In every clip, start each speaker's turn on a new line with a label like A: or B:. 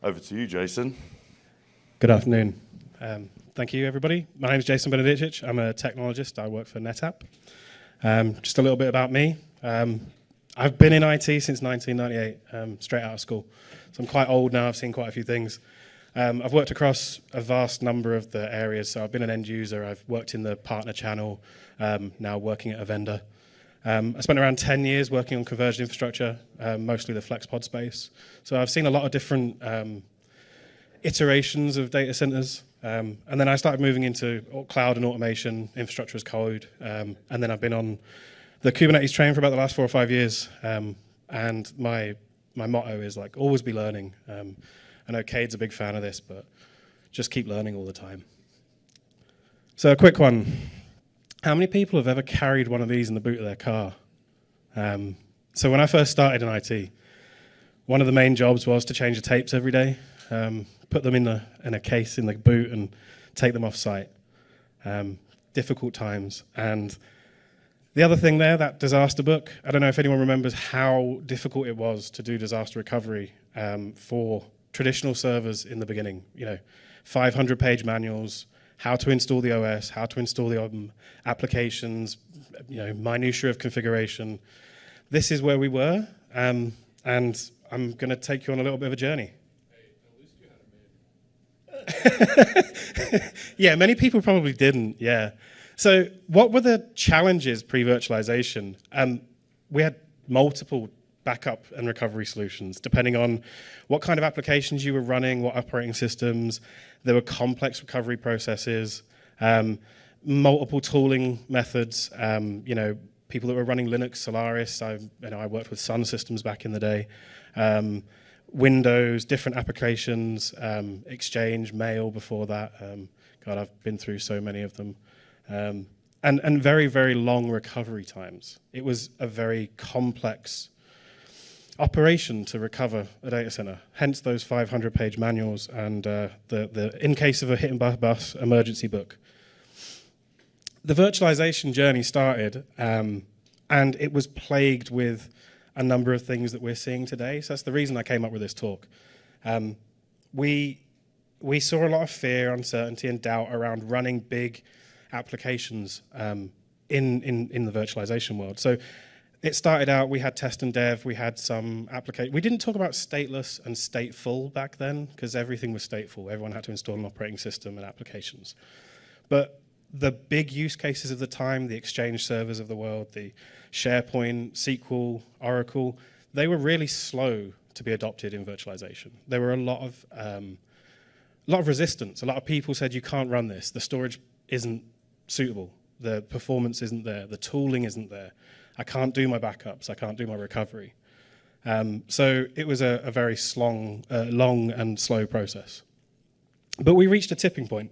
A: Over to you, Jason.
B: Good afternoon. Thank you, everybody. My name is Jason Benedicic. I'm a technologist. I work for NetApp. Just a little bit about me. I've been in IT since 1998, straight out of school. So I'm quite old now. I've seen quite a few things. I've worked across a vast number of the areas. So I've been an end user. I've worked in the partner channel, now working at a vendor. I spent around 10 years working on converged infrastructure, mostly the FlexPod space. So I've seen a lot of different iterations of data centers. And then I started moving into cloud and automation, infrastructure as code. And then I've been on the Kubernetes train for about the last 4 or 5 years. And my motto is like, always be learning. I know Cade's a big fan of this, but just keep learning all the time. So a quick one. How many people have ever carried one of these in the boot of their car? So when I first started in IT, one of the main jobs was to change the tapes every day, put them in a case in the boot and take them off site. Difficult times. And the other thing there, that disaster book, I don't know if anyone remembers how difficult it was to do disaster recovery for traditional servers in the beginning. 500-page manuals, how to install the OS, how to install the applications, minutiae of configuration. This is where we were, and I'm going to take you on a little bit of a journey. Hey, at least you had a maid. Yeah, many people probably didn't, yeah. So what were the challenges pre-virtualization? We had multiple backup and recovery solutions, depending on what kind of applications you were running, what operating systems. There were complex recovery processes, multiple tooling methods. People that were running Linux, Solaris. I worked with Sun Systems back in the day. Windows, different applications, Exchange, Mail before that. God, I've been through so many of them. And very, very long recovery times. It was a very complex operation to recover a data center, hence those 500-page manuals and the in case of a hit and bus emergency book. The virtualization journey started, and it was plagued with a number of things that we're seeing today. So that's the reason I came up with this talk. We saw a lot of fear, uncertainty, and doubt around running big applications in the virtualization world. So it started out, we had test and dev, we had some application. We didn't talk about stateless and stateful back then because everything was stateful. Everyone had to install an operating system and applications. But the big use cases of the time, the Exchange servers of the world, the SharePoint, SQL, Oracle, they were really slow to be adopted in virtualization. There were a lot of resistance. A lot of people said, you can't run this. The storage isn't suitable. The performance isn't there. The tooling isn't there. I can't do my backups. I can't do my recovery. So it was a very long and slow process. But we reached a tipping point.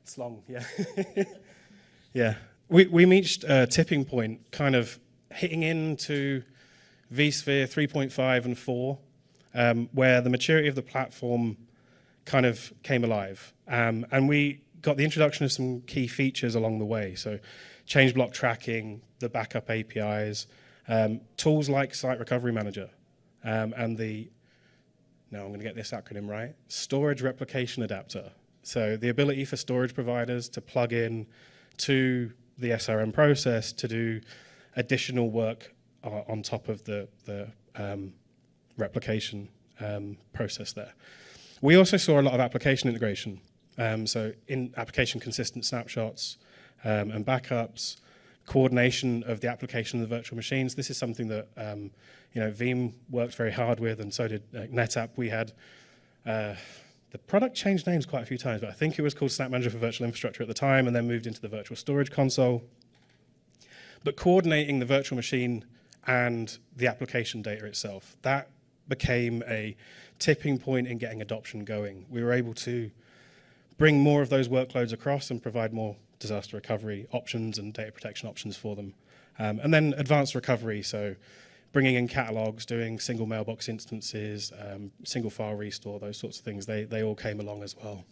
B: It's long, yeah. Yeah. We reached a tipping point, kind of hitting into vSphere 3.5 and 4, where the maturity of the platform kind of came alive. And we got the introduction of some key features along the way. So change block tracking, the backup APIs, tools like Site Recovery Manager, and I'm going to get this acronym right, Storage Replication Adapter. So the ability for storage providers to plug in to the SRM process to do additional work on top of the replication process there. We also saw a lot of application integration. So in application consistent snapshots and backups, coordination of the application of the virtual machines. This is something that Veeam worked very hard with, and so did NetApp. We had the product changed names quite a few times, but I think it was called Snap Manager for Virtual Infrastructure at the time, and then moved into the Virtual Storage Console. But coordinating the virtual machine and the application data itself, that became a tipping point in getting adoption going. We were able to bring more of those workloads across and provide more disaster recovery options and data protection options for them. And then advanced recovery, so bringing in catalogs, doing single mailbox instances, single file restore, those sorts of things, they all came along as well.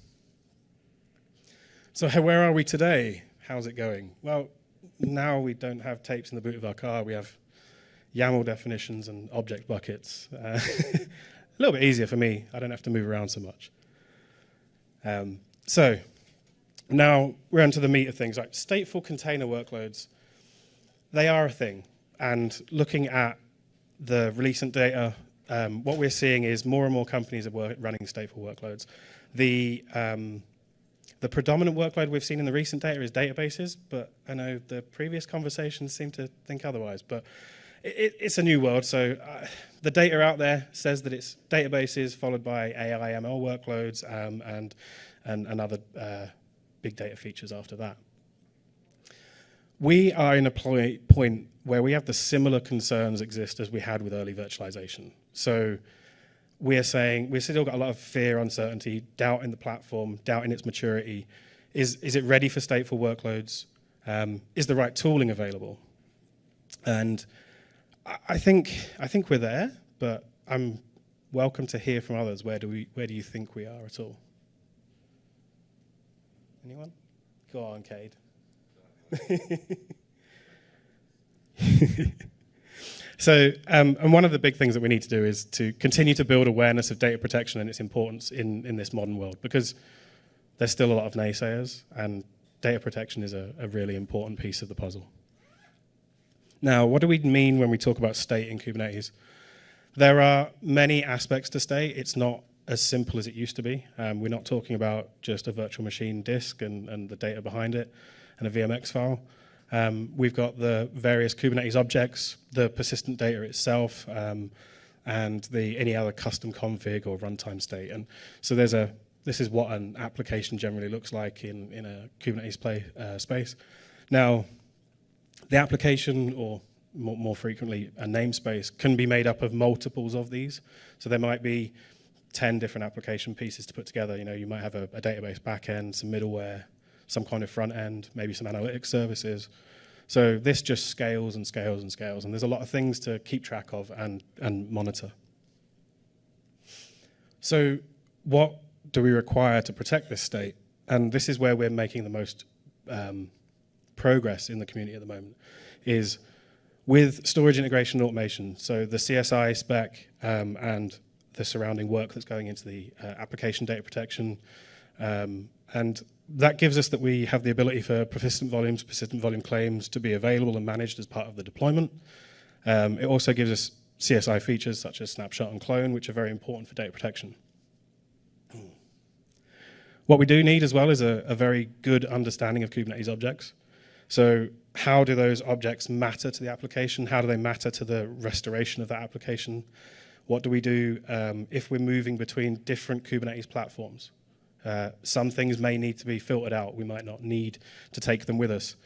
B: So where are we today? How's it going? Well, now we don't have tapes in the boot of our car. We have YAML definitions and object buckets. a little bit easier for me. I don't have to move around so much. So now we're onto the meat of things. Like stateful container workloads, they are a thing. And looking at the recent data, what we're seeing is more and more companies are running stateful workloads. The predominant workload we've seen in the recent data is databases, but I know the previous conversations seem to think otherwise. But it's a new world, so the data out there says that it's databases followed by AI, ML workloads, and other big data features after that. We are in a point where we have the similar concerns exist as we had with early virtualization. So we're saying we've still got a lot of fear, uncertainty, doubt in the platform, doubt in its maturity. Is it ready for stateful workloads? Is the right tooling available? And I think we're there, but I'm welcome to hear from others. Where do you think we are at all? Anyone? Go on, Cade. So, and one of the big things that we need to do is to continue to build awareness of data protection and its importance in this modern world, because there's still a lot of naysayers, and data protection is a really important piece of the puzzle. Now, what do we mean when we talk about state in Kubernetes? There are many aspects to state. It's not as simple as it used to be. We're not talking about just a virtual machine disk and the data behind it and a VMX file. We've got the various Kubernetes objects, the persistent data itself, and any other custom config or runtime state. And so this is what an application generally looks like in a Kubernetes space. Now, the application, or more frequently a namespace, can be made up of multiples of these. So there might be 10 different application pieces to put together. You might have a database backend, some middleware, some kind of front end, maybe some analytics services. So this just scales and scales and scales, and there's a lot of things to keep track of and monitor. So what do we require to protect this state? And this is where we're making the most progress in the community at the moment, is with storage integration and automation. So the CSI spec and the surrounding work that's going into the application data protection. And that gives us that we have the ability for persistent volume claims to be available and managed as part of the deployment. It also gives us CSI features such as snapshot and clone, which are very important for data protection. What we do need as well is a very good understanding of Kubernetes objects. So how do those objects matter to the application? How do they matter to the restoration of that application? What do we do if we're moving between different Kubernetes platforms? Some things may need to be filtered out. We might not need to take them with us.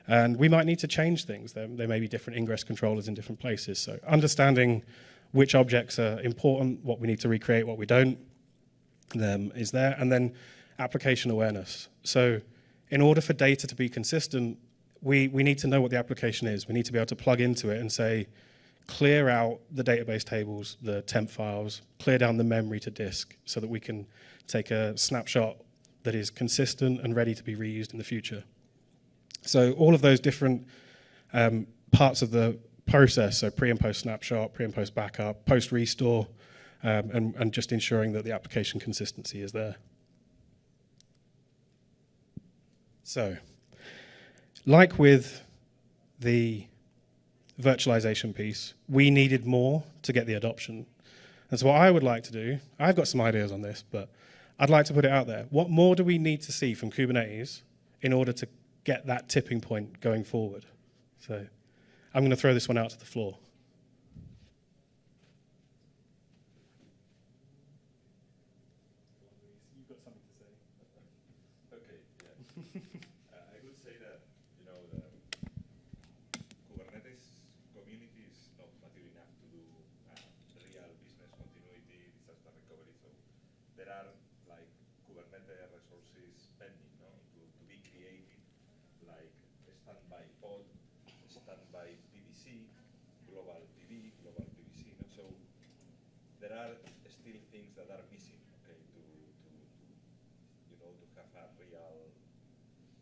B: And we might need to change things. There may be different ingress controllers in different places. So understanding which objects are important, what we need to recreate, what we don't, is there. And then application awareness. So in order for data to be consistent, we need to know what the application is. We need to be able to plug into it and say, clear out the database tables, the temp files, clear down the memory to disk so that we can take a snapshot that is consistent and ready to be reused in the future. So all of those different parts of the process, so pre and post snapshot, pre and post backup, post restore, and just ensuring that the application consistency is there. So, like with the virtualization piece, we needed more to get the adoption. And so what I would like to do, I've got some ideas on this, but I'd like to put it out there. What more do we need to see from Kubernetes in order to get that tipping point going forward? So I'm going to throw this one out to the floor. You've got something to say.
A: Okay, yeah. I would say that, the Kubernetes community is not mature enough to do real business continuity, disaster recovery. So there are like Kubernetes resources pending, to be created, like standby pod, standby PVC, global PV, global PVC. So there are still things that are missing, okay, to have a real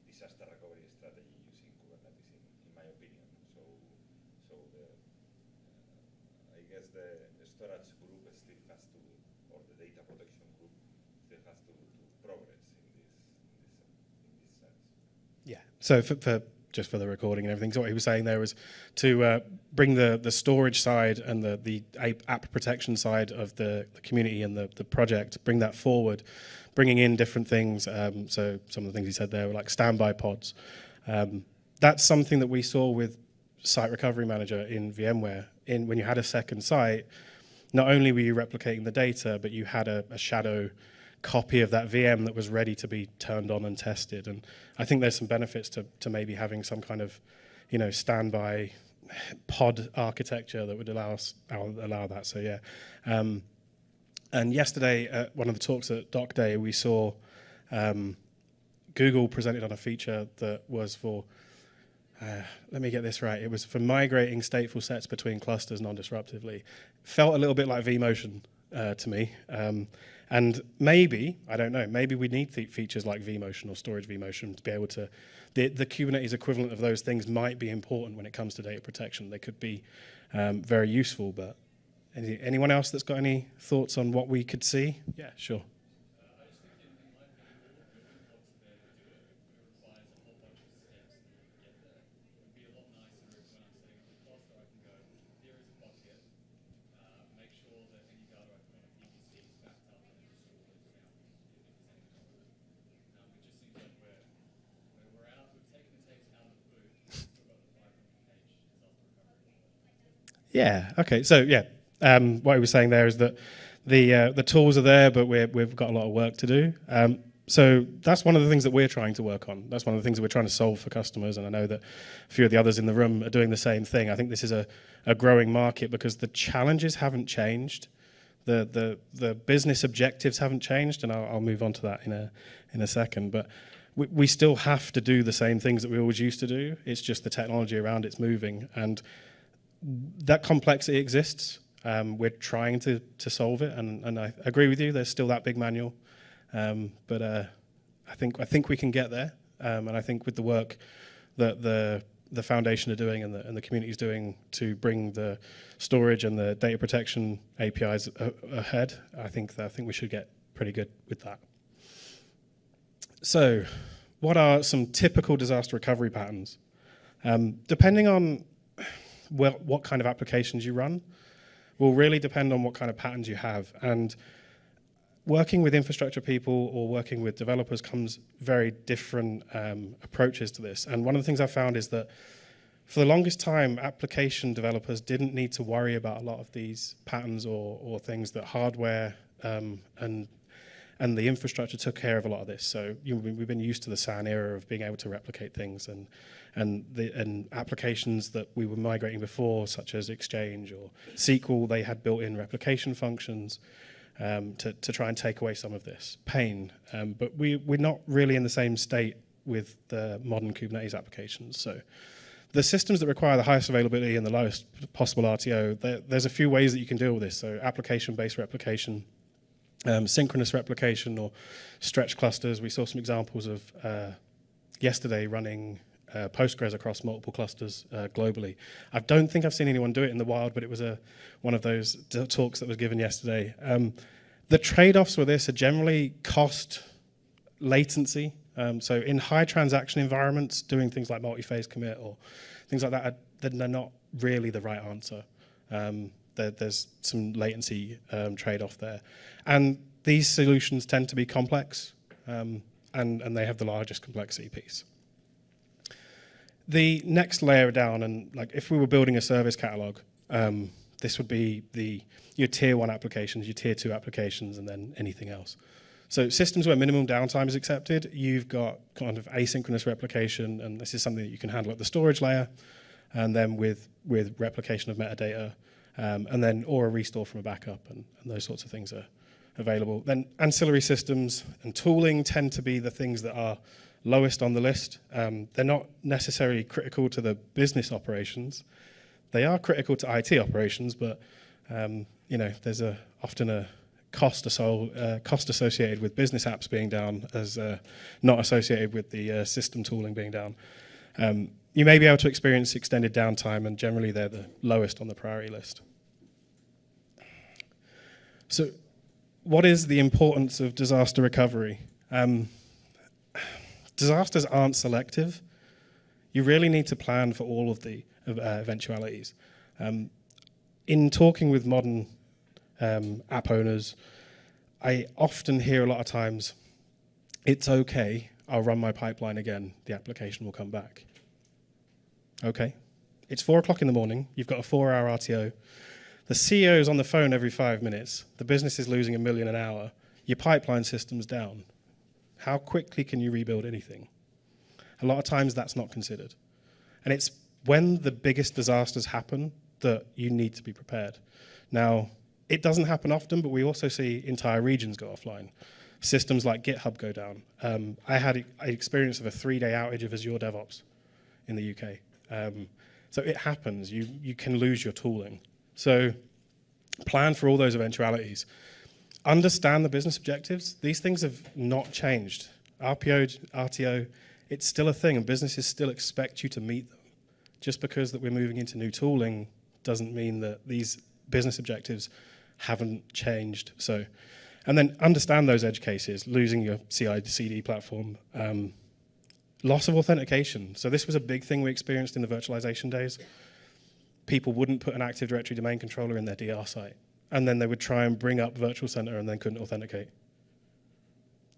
A: disaster recovery strategy using Kubernetes, in my opinion. So I guess the storage group still has to protection group still has to progress in this sense.
B: Yeah. So just for the recording and everything, so what he was saying there was to bring the storage side and the app protection side of the community and the project, bring that forward, bringing in different things. So some of the things he said there were like standby pods. That's something that we saw with Site Recovery Manager in VMware. When you had a second site, not only were you replicating the data, but you had a shadow copy of that VM that was ready to be turned on and tested. And I think there's some benefits to maybe having some kind of, standby pod architecture that would allow that. So yeah. And yesterday at one of the talks at Doc Day, we saw Google presented on a feature that was for, let me get this right, it was for migrating stateful sets between clusters non-disruptively. Felt a little bit like vMotion to me. And maybe, I don't know, maybe we need features like vMotion or storage vMotion to be able to, the Kubernetes equivalent of those things might be important when it comes to data protection. They could be very useful, but anyone else that's got any thoughts on what we could see? Yeah, sure.
C: I just think in my opinion, all the building blocks are there to do it. It requires a whole bunch of steps in order to get there. It would be a lot nicer if when I'm setting up a cluster, I can go, here is a bucket, make sure that any data I put on a PVC is backed up and then restore it down if there's anything wrong with it. It just seems like we're out, we've taken the tapes out of the boot, we've still got the 500-page disaster recovery.
B: Yeah, okay, so yeah. What he was saying there is that the tools are there, but we've got a lot of work to do. So that's one of the things that we're trying to work on. That's one of the things that we're trying to solve for customers, and I know that a few of the others in the room are doing the same thing. I think this is a growing market because the challenges haven't changed, the business objectives haven't changed, and I'll move on to that in a second. But we still have to do the same things that we always used to do. It's just the technology around it's moving, and that complexity exists. We're trying to solve it, and I agree with you. There's still that big manual, but I think we can get there. And I think with the work that the foundation are doing and the community is doing to bring the storage and the data protection APIs ahead, I think we should get pretty good with that. So, what are some typical disaster recovery patterns? Depending on what kind of applications you run, will really depend on what kind of patterns you have. And working with infrastructure people or working with developers comes very different approaches to this. And one of the things I found is that for the longest time, application developers didn't need to worry about a lot of these patterns or things that hardware and the infrastructure took care of a lot of this. So we've been used to the SAN era of being able to replicate things, and applications that we were migrating before, such as Exchange or SQL, they had built-in replication functions to try and take away some of this pain. But we're not really in the same state with the modern Kubernetes applications. So the systems that require the highest availability and the lowest possible RTO, there's a few ways that you can deal with this. So application-based replication, synchronous replication, or stretch clusters. We saw some examples of yesterday running Postgres across multiple clusters globally. I don't think I've seen anyone do it in the wild, but it was one of those talks that was given yesterday. The trade-offs with this are generally cost, latency. So in high transaction environments, doing things like multi-phase commit or things like that, they're not really the right answer. There's some latency trade-off there. And these solutions tend to be complex, and they have the largest complexity piece. The next layer down, and like if we were building a service catalog, this would be your tier 1 applications, your tier 2 applications, and then anything else. So systems where minimum downtime is accepted, you've got kind of asynchronous replication, and this is something that you can handle at the storage layer, and then with replication of metadata, and then or a restore from a backup, and those sorts of things are available. Then ancillary systems and tooling tend to be the things that are lowest on the list. They're not necessarily critical to the business operations. They are critical to IT operations, but there's often a cost associated with business apps being down as not associated with the system tooling being down. You may be able to experience extended downtime, and generally they're the lowest on the priority list. So what is the importance of disaster recovery? Disasters aren't selective. You really need to plan for all of the eventualities. In talking with modern app owners, I often hear a lot of times, it's okay, I'll run my pipeline again, the application will come back. Okay, it's 4 o'clock in the morning, you've got a 4-hour RTO, the CEO is on the phone every 5 minutes, the business is losing $1 million an hour, your pipeline system's down. How quickly can you rebuild anything? A lot of times that's not considered. And it's when the biggest disasters happen that you need to be prepared. Now, it doesn't happen often, but we also see entire regions go offline. Systems like GitHub go down. I had an experience of a 3-day outage of Azure DevOps in the UK. So it happens. You can lose your tooling. So plan for all those eventualities. Understand the business objectives. These things have not changed. RPO, RTO, it's still a thing, and businesses still expect you to meet them. Just because that we're moving into new tooling doesn't mean that these business objectives haven't changed. So, and then understand those edge cases, losing your CI/CD platform, loss of authentication. So this was a big thing we experienced in the virtualization days. People wouldn't put an Active Directory domain controller in their DR site, and then they would try and bring up Virtual Center and then couldn't authenticate.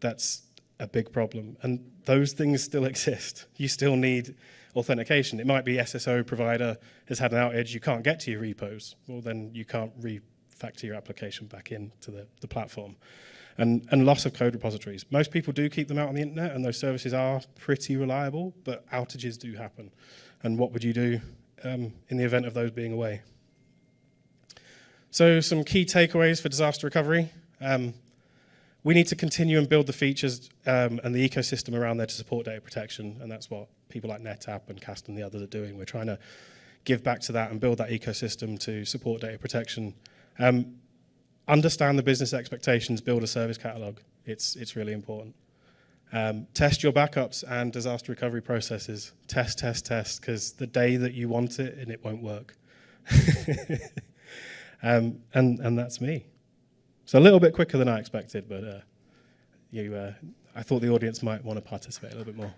B: That's a big problem, and those things still exist. You still need authentication. It might be SSO provider has had an outage, you can't get to your repos. Well, then you can't refactor your application back into the platform. And loss of code repositories. Most people do keep them out on the internet, and those services are pretty reliable, but outages do happen. And what would you do in the event of those being away? So some key takeaways for disaster recovery. We need to continue and build the features and the ecosystem around there to support data protection, and that's what people like NetApp and Cast and the others are doing. We're trying to give back to that and build that ecosystem to support data protection. Understand the business expectations, build a service catalog. It's really important. Test your backups and disaster recovery processes. Test, because the day that you want it and it won't work. And that's me. So a little bit quicker than I expected, but I thought the audience might want to participate a little bit more.